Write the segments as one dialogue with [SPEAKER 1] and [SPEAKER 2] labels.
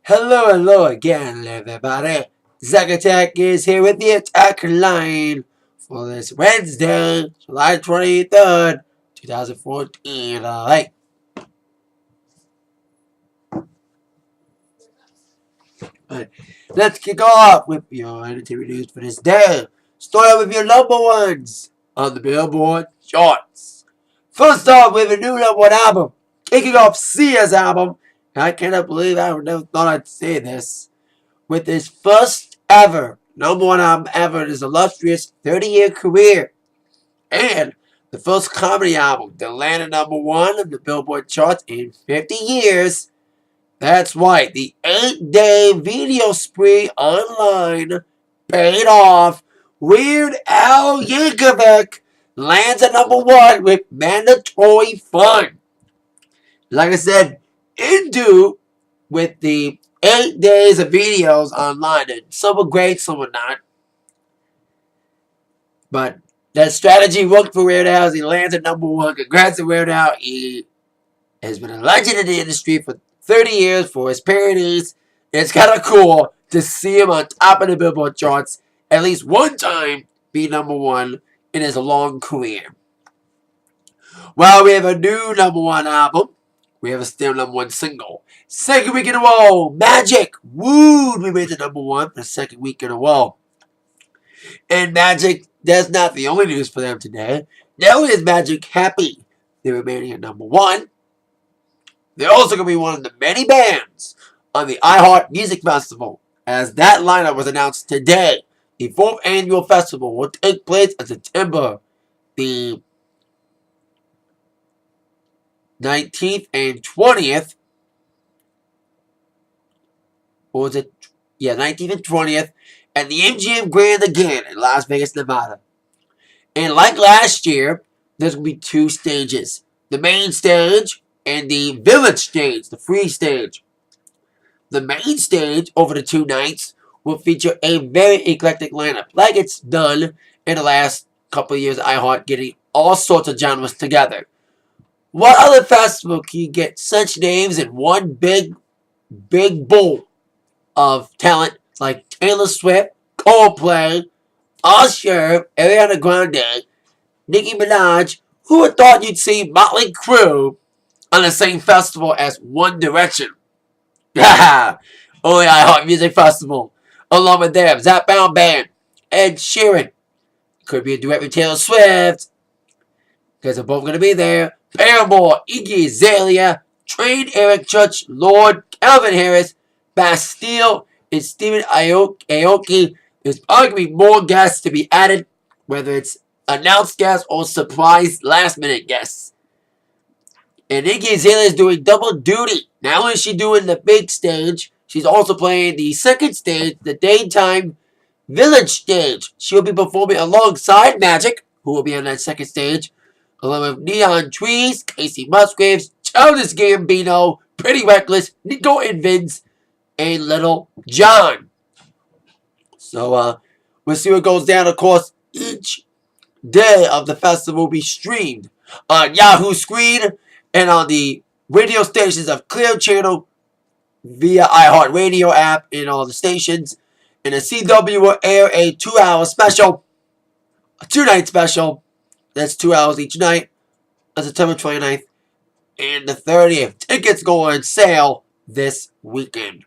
[SPEAKER 1] Hello again, everybody. Zack Attack is here with the Atakline for this Wednesday, July 23rd, 2014. Alright. Let's kick off with your entertainment news for this day. Start out with your number ones on the Billboard charts. First off, with a new number one album, kicking off Sia's album. I cannot believe I never thought I'd say this. With his first ever number one album ever in his illustrious 30-year career. And the first comedy album to land at number one on the Billboard charts in 50 years. That's right, the 8-day video spree online paid off. Weird Al Yankovic lands at number one with Mandatory Fun. Like I said, into with the 8 days of videos online, and some were great, some were not. But that strategy worked for Weird Al as he lands at number one. Congrats to Weird Al. He has been a legend in the industry for 30 years for his parodies. It's kind of cool to see him on top of the Billboard charts at least one time be number one in his long career. Well, we have a new number one album. We have a still number one single. Second week in a row, Magic. Woo! We made the number one for the second week in a row. And Magic, that's not the only news for them today. Not only is Magic happy they're remaining at number one, they're also going to be one of the many bands on the Iheart Music Festival, as that lineup was announced today. The 4th annual festival will take place in September the 19th and 20th. Or was it? Yeah, 19th and 20th. At the MGM Grand again in Las Vegas, Nevada. And like last year, there's going to be 2 stages. The main stage and the village stage, the free stage. The main stage over the 2 nights will feature a very eclectic lineup, like it's done in the last couple of years. iHeart getting all sorts of genres together. What other festival can you get such names in one big bowl of talent like Taylor Swift, Coldplay, Usher, Ariana Grande, Nicki Minaj? Who would thought you'd see Motley Crue on the same festival as One Direction? Only iHeart Music Festival. Along with them, Zap Bound Band, Ed Sheeran. Could be a duet with Taylor Swift, because they're both going to be there. Paramore, Iggy Azalea, Train, Eric Church, Lord, Calvin Harris, Bastille, and Stephen Aoki. There's probably going to be more guests to be added, whether it's announced guests or surprise last-minute guests. And Iggy Azalea is doing double duty. Not only is she doing the big stage, she's also playing the second stage, the daytime village stage. She'll be performing alongside Magic, who will be on that second stage, along with Neon Trees, Casey Musgraves, Childish Gambino, Pretty Reckless, Nico and Vince, and Little John. So, we'll see what goes down. Of course, each day of the festival will be streamed on Yahoo Screen and on the radio stations of Clear Channel via iHeart Radio app in all the stations. And the CW will air a 2-hour special, a 2-night special. That's 2 hours each night on September 29th and the 30th. Tickets go on sale this weekend.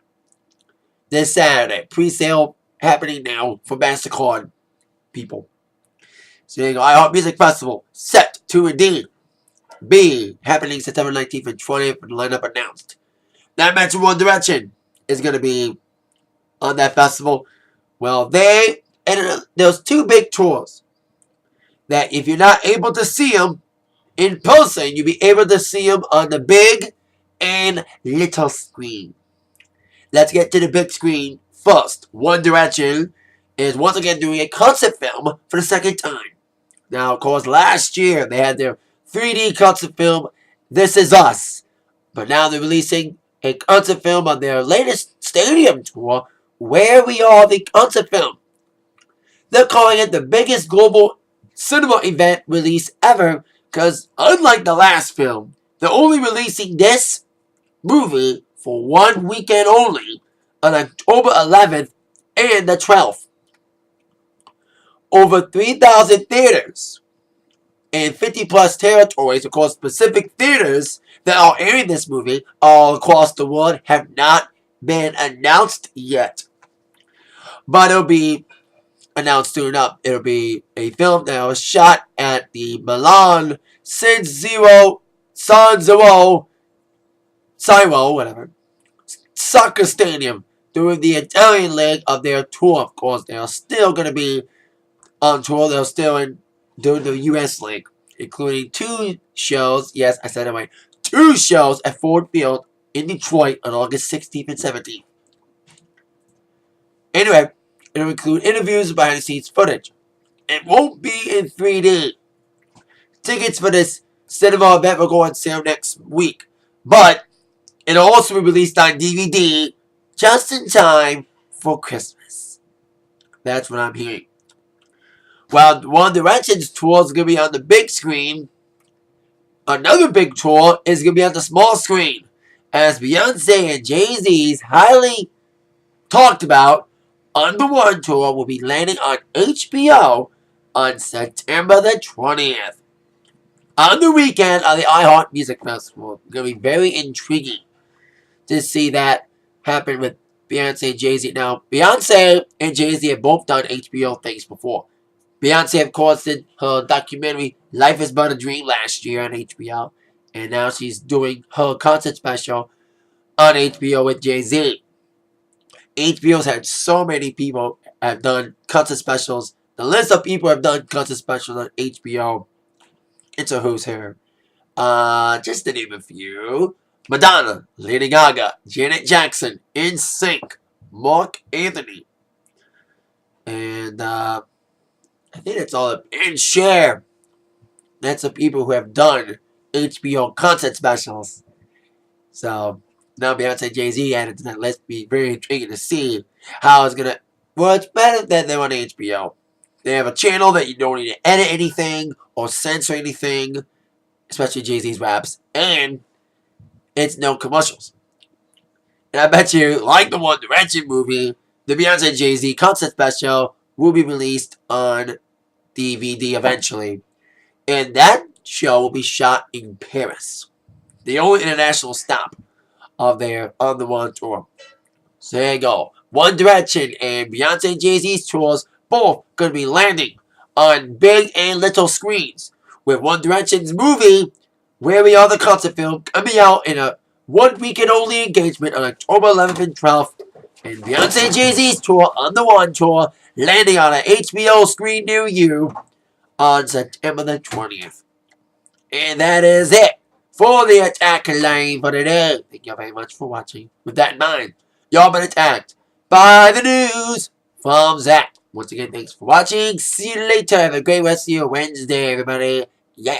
[SPEAKER 1] This Saturday. Pre-sale happening now for MasterCard people. So there you go. iHeart Music Festival set to indeed be happening September 19th and 20th with the lineup announced. Now I mentioned One Direction is going to be on that festival. Well, there's 2 big tours that if you're not able to see them in person, you'll be able to see them on the big and little screen. Let's get to the big screen first. One Direction is once again doing a concert film for the second time. Now, of course, last year they had their 3D concert film, This Is Us. But now they're releasing a concert film on their latest stadium tour, Where We Are, the concert film. They're calling it the biggest global cinema event release ever, because unlike the last film, they're only releasing this movie for one weekend only, on October 11th and the 12th. Over 3,000 theaters in 50 plus territories across specific theaters that are airing this movie all across the world have not been announced yet. But it'll be announced soon enough. It'll be a film that was shot at the Milan Siro, whatever, soccer stadium during the Italian leg of their tour. Of course, they are still going to be on tour. They're still doing the U.S. leg, including 2 shows. Yes, I said it right. 2 shows at Ford Field in Detroit on August 16th and 17th. Anyway, it'll include interviews and behind-the-scenes footage. It won't be in 3D. Tickets for this cinema event will go on sale next week. But it'll also be released on DVD just in time for Christmas. That's what I'm hearing. While One Direction's tour is going to be on the big screen, another big tour is going to be on the small screen, as Beyonce and Jay-Z's highly talked about Under One tour will be landing on HBO on September the 20th. On the weekend of the Iheart Music Festival. It's going to be very intriguing to see that happen with Beyonce and Jay-Z. Now, Beyonce and Jay-Z have both done HBO things before. Beyonce, of course, did her documentary Life is But a Dream last year on HBO. And now she's doing her concert special on HBO with Jay-Z. HBO's had so many people have done concert specials. The list of people who have done concert specials on HBO, it's a who's who. Just to name a few. Madonna, Lady Gaga, Janet Jackson, NSYNC, Mark Anthony. And I think that's all. And Cher. That's the people who have done HBO concert specials. So now Beyonce and Jay-Z added to that list. Be very intriguing to see how it's gonna. Well, it's better that they're on HBO. They have a channel that you don't need to edit anything or censor anything, especially Jay-Z's raps, and it's no commercials. And I bet you, like the One Direction movie, the Beyonce and Jay-Z concert special will be released on DVD eventually. And that show will be shot in Paris, the only international stop of their On the One tour. So there you go. One Direction and Beyonce and Jay-Z's tours both going to be landing on big and little screens, with One Direction's movie, Where We Are the concert film, coming out in a 1 weekend only engagement on October 11th and 12th, and Beyonce and Jay-Z's tour On the One tour landing on an HBO screen near you on September the 20th. And that is it for the Atakline for today. Thank you very much for watching. With that in mind, y'all been attacked by the news from Zach. Once again, thanks for watching. See you later. Have a great rest of your Wednesday, everybody. Yeah.